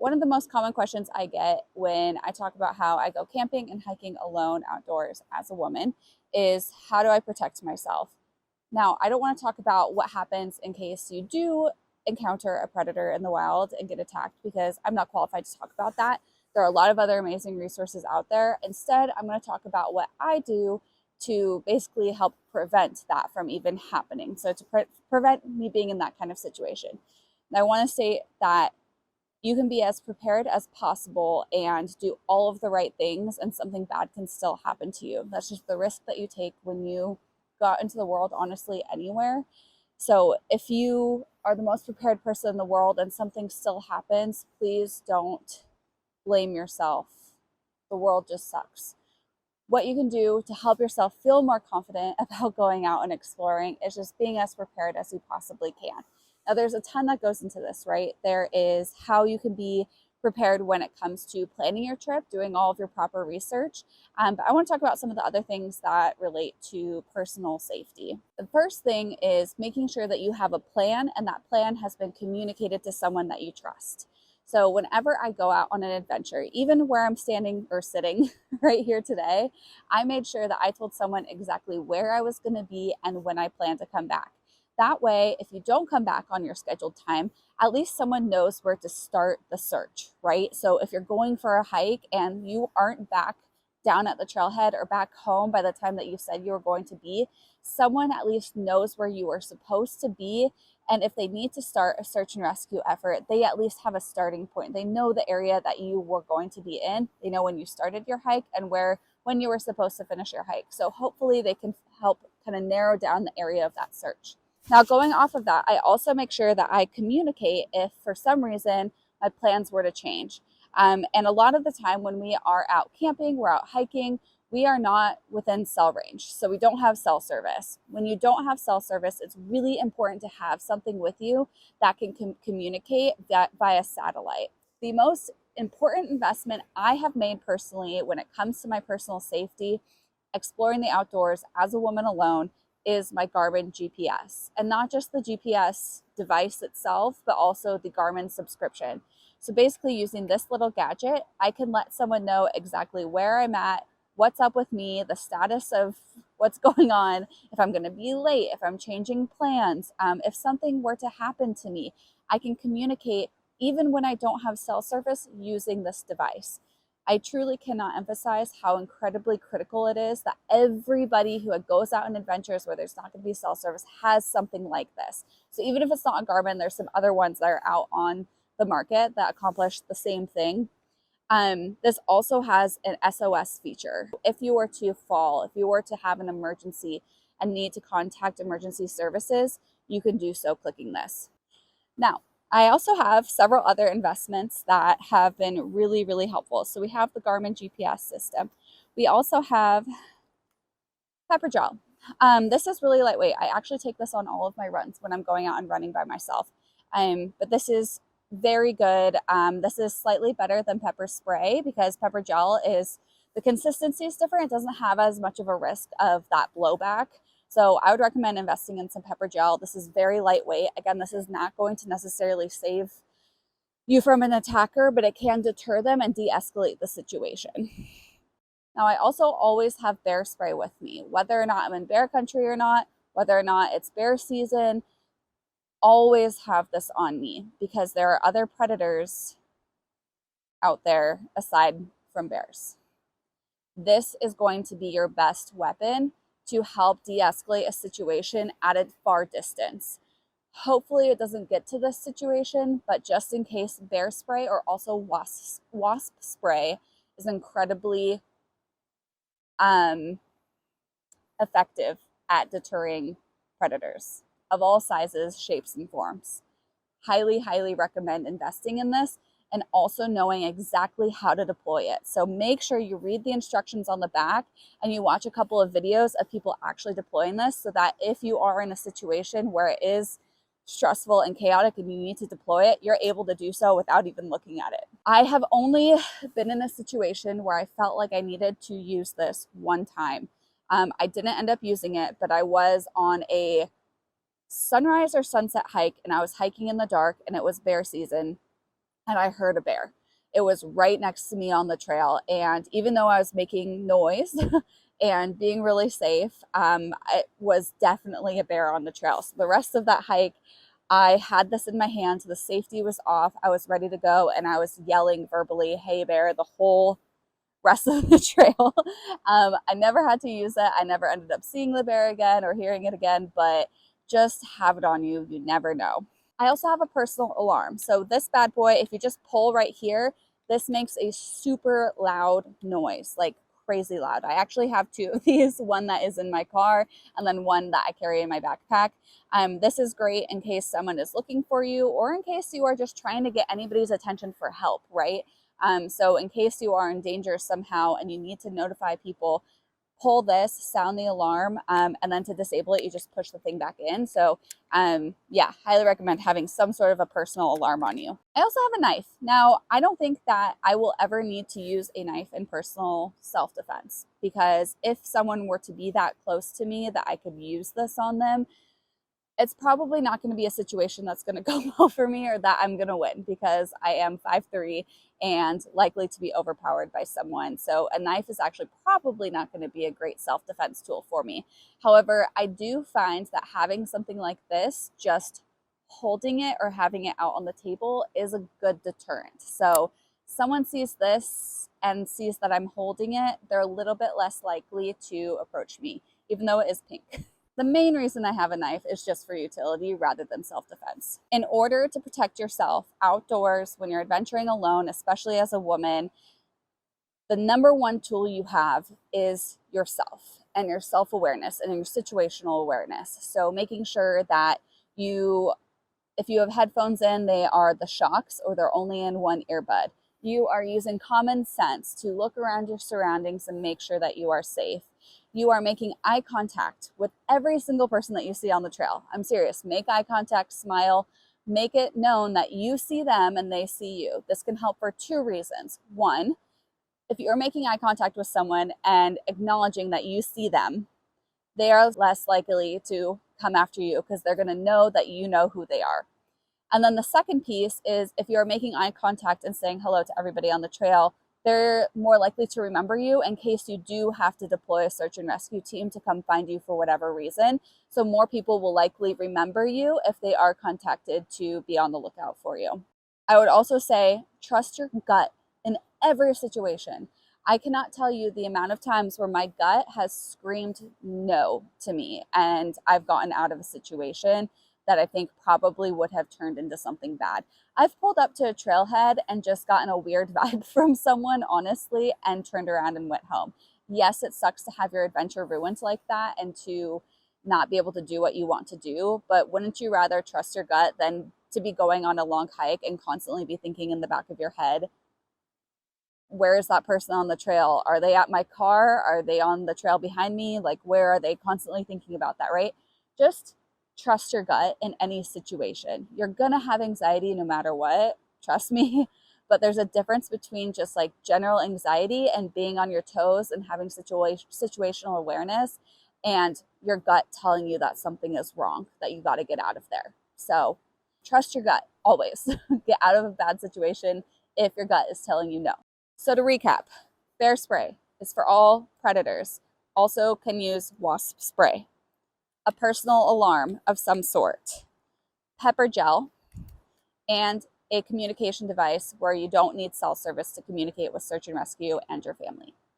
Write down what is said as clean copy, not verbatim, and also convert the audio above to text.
one of the most common questions I get when I talk about how I go camping and hiking alone outdoors as a woman is, how do I protect myself? Now, I don't want to talk about what happens in case you do encounter a predator in the wild and get attacked, because I'm not qualified to talk about that. There are a lot of other amazing resources out there. Instead, I'm going to talk about what I do to basically help prevent that from even happening. So to prevent me being in that kind of situation. And I want to say that you can be as prepared as possible and do all of the right things, and something bad can still happen to you. That's just the risk that you take when you go out into the world, honestly, anywhere. So if you are the most prepared person in the world and something still happens, please don't blame yourself. The world just sucks. What you can do to help yourself feel more confident about going out and exploring is just being as prepared as you possibly can. Now, there's a ton that goes into this, right? There is how you can be prepared when it comes to planning your trip, doing all of your proper research. But I want to talk about some of the other things that relate to personal safety. The first thing is making sure that you have a plan, and that plan has been communicated to someone that you trust. So whenever I go out on an adventure, even where I'm standing or sitting right here today, I made sure that I told someone exactly where I was going to be and when I plan to come back. That way, if you don't come back on your scheduled time, at least someone knows where to start the search, right? So if you're going for a hike and you aren't back down at the trailhead or back home by the time that you said you were going to be, someone at least knows where you were supposed to be. And if they need to start a search and rescue effort, they at least have a starting point. They know the area that you were going to be in. They know when you started your hike and when you were supposed to finish your hike. So hopefully they can help kind of narrow down the area of that search. Now, going off of that, I also make sure that I communicate if for some reason my plans were to change. And a lot of the time when we are out camping, we're out hiking, we are not within cell range. So we don't have cell service. When you don't have cell service, it's really important to have something with you that can communicate that via satellite. The most important investment I have made personally when it comes to my personal safety, exploring the outdoors as a woman alone, is my Garmin GPS. And not just the GPS device itself, but also the Garmin subscription. So basically, using this little gadget, I can let someone know exactly where I'm at, what's up with me, the status of what's going on, if I'm going to be late, if I'm changing plans, if something were to happen to me. I can communicate even when I don't have cell service using this device. I truly cannot emphasize how incredibly critical it is that everybody who goes out on adventures where there's not going to be cell service has something like this. So even if it's not a Garmin, there's some other ones that are out on the market that accomplish the same thing. This also has an SOS feature. If you were to fall, if you were to have an emergency and need to contact emergency services, you can do so clicking this. Now, I also have several other investments that have been really, really helpful. So we have the Garmin GPS system. We also have pepper gel. This is really lightweight. I actually take this on all of my runs when I'm going out and running by myself. But this is very good. This is slightly better than pepper spray because pepper gel the consistency is different. It doesn't have as much of a risk of that blowback. So I would recommend investing in some pepper gel. This is very lightweight. Again, this is not going to necessarily save you from an attacker, but it can deter them and de-escalate the situation. Now, I also always have bear spray with me, whether or not I'm in bear country or not, whether or not it's bear season, always have this on me because there are other predators out there aside from bears. This is going to be your best weapon to help de-escalate a situation at a far distance. Hopefully it doesn't get to this situation, but just in case, bear spray or also wasp spray is incredibly effective at deterring predators of all sizes, shapes, and forms. Highly, highly recommend investing in this and also knowing exactly how to deploy it. So make sure you read the instructions on the back and you watch a couple of videos of people actually deploying this so that if you are in a situation where it is stressful and chaotic and you need to deploy it, you're able to do so without even looking at it. I have only been in a situation where I felt like I needed to use this one time. I didn't end up using it, but I was on a sunrise or sunset hike and I was hiking in the dark and it was bear season. and I heard a bear. It was right next to me on the trail. And even though I was making noise and being really safe, it was definitely a bear on the trail. So the rest of that hike, I had this in my hands. The safety was off. I was ready to go. And I was yelling verbally, "Hey, bear," the whole rest of the trail. I never had to use it. I never ended up seeing the bear again or hearing it again, but just have it on you. You never know. I also have a personal alarm. So this bad boy, if you just pull right here, this makes a super loud noise, like crazy loud. I actually have two of these, one that is in my car and then one that I carry in my backpack. This is great in case someone is looking for you or in case you are just trying to get anybody's attention for help, right? So in case you are in danger somehow and you need to notify people, pull this, sound the alarm, and then to disable it, you just push the thing back in. So yeah, highly recommend having some sort of a personal alarm on you. I also have a knife. Now, I don't think that I will ever need to use a knife in personal self-defense, because if someone were to be that close to me that I could use this on them, it's probably not going to be a situation that's going to go well for me or that I'm going to win, because I am 5'3" and likely to be overpowered by someone. So a knife is actually probably not going to be a great self-defense tool for me. However, I do find that having something like this, just holding it or having it out on the table, is a good deterrent. So someone sees this and sees that I'm holding it, they're a little bit less likely to approach me, even though it is pink. The main reason I have a knife is just for utility rather than self-defense. In order to protect yourself outdoors when you're adventuring alone, especially as a woman, the number one tool you have is yourself and your self-awareness and your situational awareness. So making sure that if you have headphones in, they are the shocks or they're only in one earbud. You are using common sense to look around your surroundings and make sure that you are safe. You are making eye contact with every single person that you see on the trail. I'm serious. Make eye contact, smile, make it known that you see them and they see you. This can help for two reasons. One, if you're making eye contact with someone and acknowledging that you see them, they are less likely to come after you because they're going to know that you know who they are. And then the second piece is, if you're making eye contact and saying hello to everybody on the trail, they're more likely to remember you in case you do have to deploy a search and rescue team to come find you for whatever reason. So more people will likely remember you if they are contacted to be on the lookout for you. I would also say trust your gut in every situation. I cannot tell you the amount of times where my gut has screamed no to me and I've gotten out of a situation that I think probably would have turned into something bad. I've pulled up to a trailhead and just gotten a weird vibe from someone, honestly, and turned around and went home. Yes, it sucks to have your adventure ruined like that and to not be able to do what you want to do, but wouldn't you rather trust your gut than to be going on a long hike and constantly be thinking in the back of your head, where is that person on the trail? Are they at my car? Are they on the trail behind me? Like, where are they? Constantly thinking about that, right? Just trust your gut in any situation. You're going to have anxiety no matter what, trust me. But there's a difference between just like general anxiety and being on your toes and having situational awareness and your gut telling you that something is wrong, that you got to get out of there. So trust your gut always. Get out of a bad situation if your gut is telling you no. So to recap, bear spray is for all predators. Also can use wasp spray. A personal alarm of some sort, pepper gel, and a communication device where you don't need cell service to communicate with search and rescue and your family.